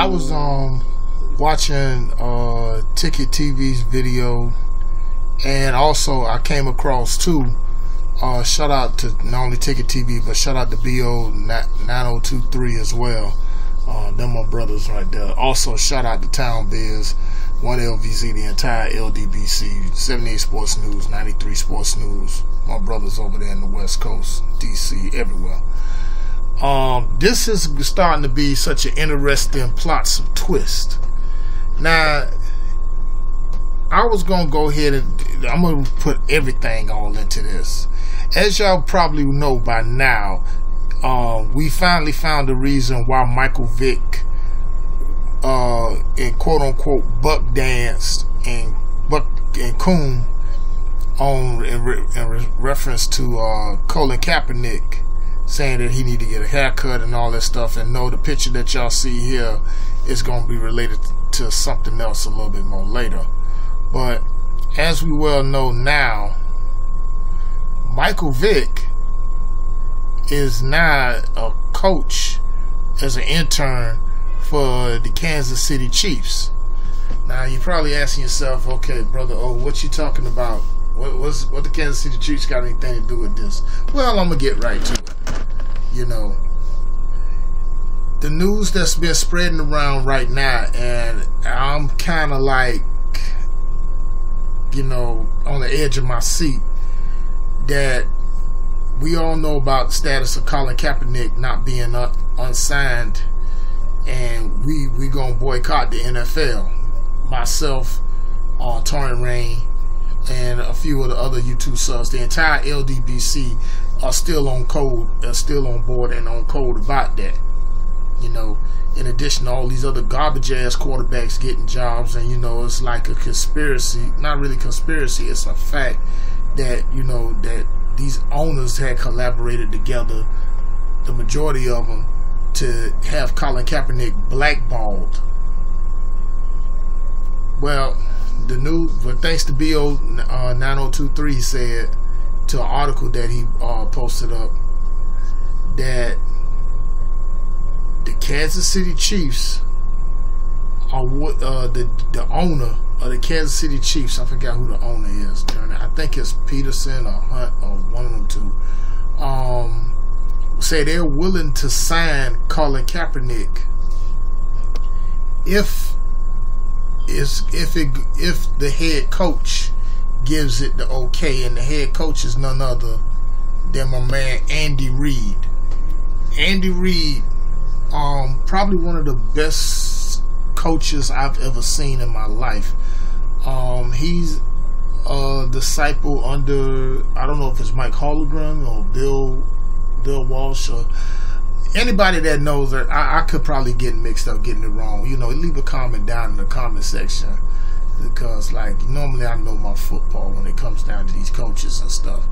was watching Ticket TV's video, and also I came across too. Shout out to not only Ticket TV, but shout out to BO 9023 as well. Them my brothers right there. Also shout out to Town Biz, 1LVZ, the entire LDBC, 78 Sports News, 93 Sports News. My brothers over there in the West Coast, DC, everywhere. This is starting to be such an interesting plot twist. Now, I was gonna go ahead and I'm gonna put everything all into this. As y'all probably know by now, we finally found the reason why Michael Vick in quote unquote buck danced and coon on in reference to Colin Kaepernick, saying that he need to get a haircut and all that stuff. And no, the picture that y'all see here is going to be related to something else a little bit more later. But as we well know now, Michael Vick is now a coach as an intern for the Kansas City Chiefs. Now you're probably asking yourself, okay, brother, what you talking about? What the Kansas City Chiefs got anything to do with this? Well, I'm gonna get right to it. You know, the news that's been spreading around right now, and I'm kind of like, you know, on the edge of my seat, that we all know about the status of Colin Kaepernick not being unsigned, and we gonna boycott the NFL. Myself, Torrent Rain, and a few of the other YouTube subs, the entire LDBC are still on code, still on board and on code about that. You know, in addition to all these other garbage ass quarterbacks getting jobs, and you know, it's like a conspiracy, not really conspiracy, it's a fact that, you know, that these owners had collaborated together, the majority of them, to have Colin Kaepernick blackballed. Well, the new, but thanks to BO 9023 said to an article that he posted up that the Kansas City Chiefs are what the owner of the Kansas City Chiefs, I forgot who the owner is. I think it's Peterson or Hunt or one of them two. Say they're willing to sign Colin Kaepernick if the head coach gives it the okay, and the head coach is none other than my man Andy Reid. Andy Reid, probably one of the best coaches I've ever seen in my life. He's a disciple under, I don't know if it's Mike Holmgren or Bill Walsh or anybody that knows that. I could probably get mixed up getting it wrong. You know, leave a comment down in the comment section, because like normally I know my football when it comes down to these coaches and stuff.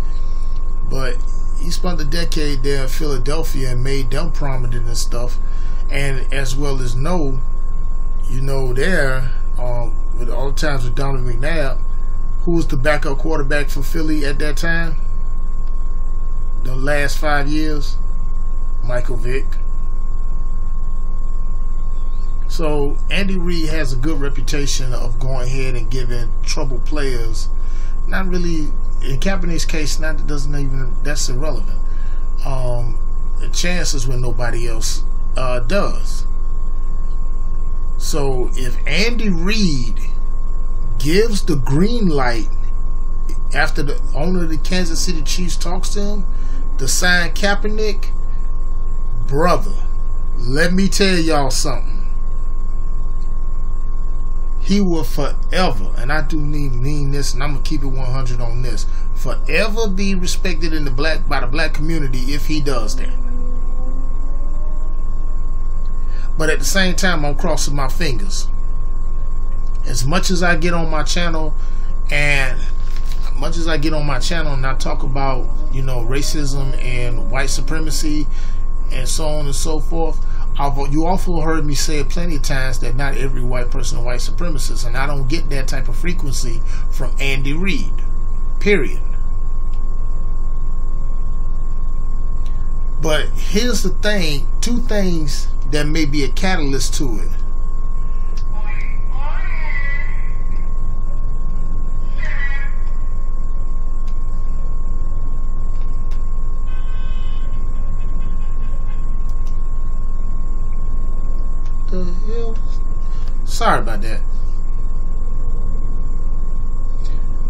But he spent a decade there in Philadelphia and made them prominent and stuff. And as well as know, you know, there with all the times with Donovan McNabb, who was the backup quarterback for Philly at that time, the last 5 years, Michael Vick. So Andy Reid has a good reputation of going ahead and giving troubled players, not really, in Kaepernick's case, that's irrelevant, chances when nobody else does. So if Andy Reid gives the green light after the owner of the Kansas City Chiefs talks to him to sign Kaepernick, brother, let me tell y'all something. He will forever, and I do mean this, and I'm gonna keep it 100 on this, forever be respected in by the black community if he does that. But at the same time, I'm crossing my fingers. As much as I get on my channel, and I talk about, you know, racism and white supremacy and so on and so forth, you also heard me say it plenty of times that not every white person is a white supremacist, and I don't get that type of frequency from Andy Reid, period. But here's the thing, two things that may be a catalyst to it. the hell? Sorry about that.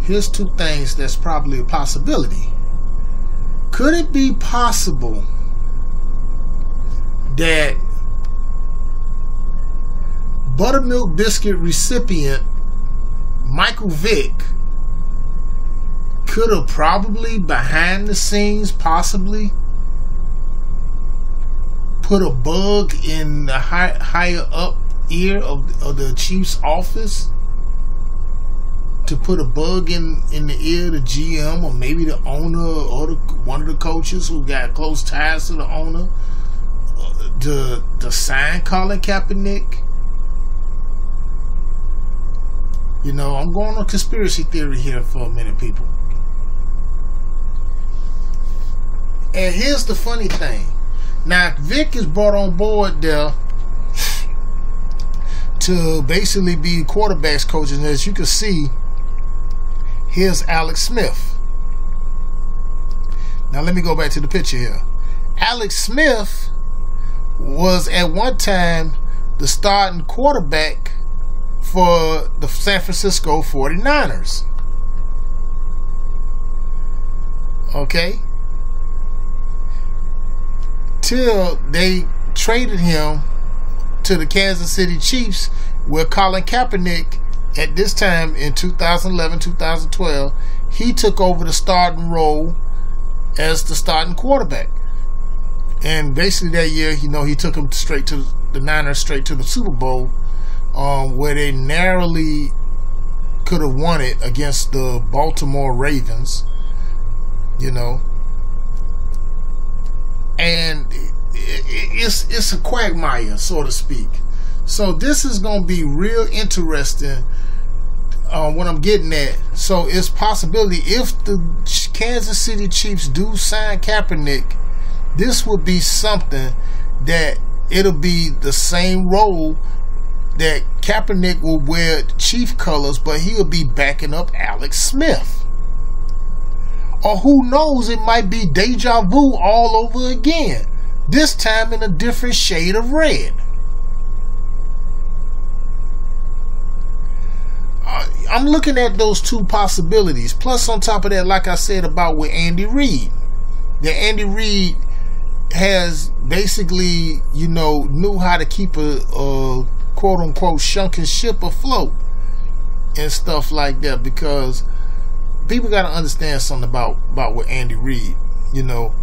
Here's two things that's probably a possibility. Could it be possible that buttermilk biscuit recipient Michael Vick could have probably behind the scenes possibly put a bug in the higher up ear of the Chiefs office, to put a bug in the ear of the GM or maybe the owner or one of the coaches who got close ties to the owner to sign Colin Kaepernick? You know, I'm going on conspiracy theory here for a minute, people. And here's the funny thing. Now, Vic is brought on board there to basically be quarterbacks coach. And as you can see, here's Alex Smith. Now, let me go back to the picture here. Alex Smith was at one time the starting quarterback for the San Francisco 49ers. Okay? Till they traded him to the Kansas City Chiefs, where Colin Kaepernick, at this time in 2011, 2012, he took over the starting role as the starting quarterback. And basically that year, you know, he took them straight to the Niners, straight to the Super Bowl, where they narrowly could have won it against the Baltimore Ravens, you know. And it's a quagmire, so to speak. So this is going to be real interesting, what I'm getting at. So it's possibility if the Kansas City Chiefs do sign Kaepernick, this would be something that it'll be the same role that Kaepernick will wear Chief colors, but he'll be backing up Alex Smith. Or who knows, it might be DeJa Vu all over again. This time in a different shade of red. I'm looking at those two possibilities. Plus, on top of that, like I said about with Andy Reid, that Andy Reid has basically, you know, knew how to keep a quote-unquote sunken ship afloat and stuff like that, because people got to understand something about with Andy Reid. You know,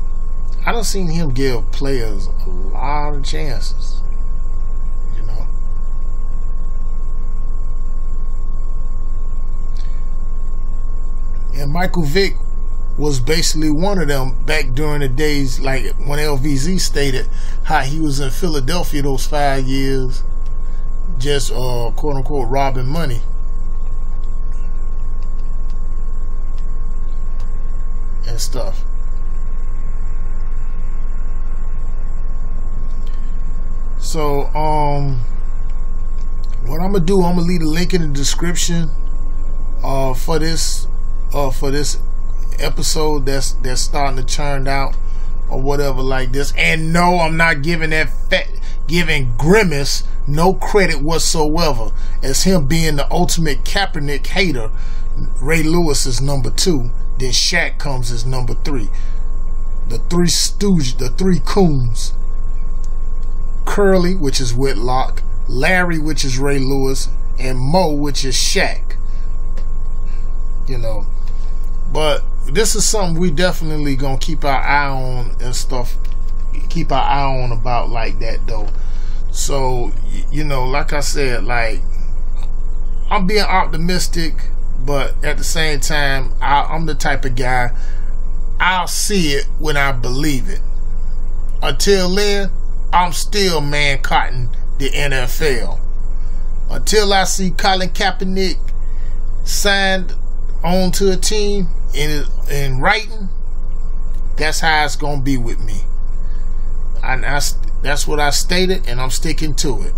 I done seen him give players a lot of chances, you know. And Michael Vick was basically one of them back during the days, like when LVZ stated how he was in Philadelphia those 5 years, just quote unquote robbing money. And stuff. So what I'm gonna do, I'm gonna leave a link in the description for this episode that's starting to churn out or whatever like this. And no, I'm not giving giving Grimace no credit whatsoever as him being the ultimate Kaepernick hater. Ray Lewis is number 2. Then Shaq comes as number 3. The three stooges, the three coons. Curly, which is Whitlock. Larry, which is Ray Lewis. And Mo, which is Shaq. You know. But this is something we definitely gonna keep our eye on and stuff. Keep our eye on about like that though. So, you know, like I said, like, I'm being optimistic, but at the same time, I'm the type of guy, I'll see it when I believe it. Until then, I'm still man-cotton the NFL. Until I see Colin Kaepernick signed onto a team in writing, that's how it's going to be with me. And that's what I stated, and I'm sticking to it.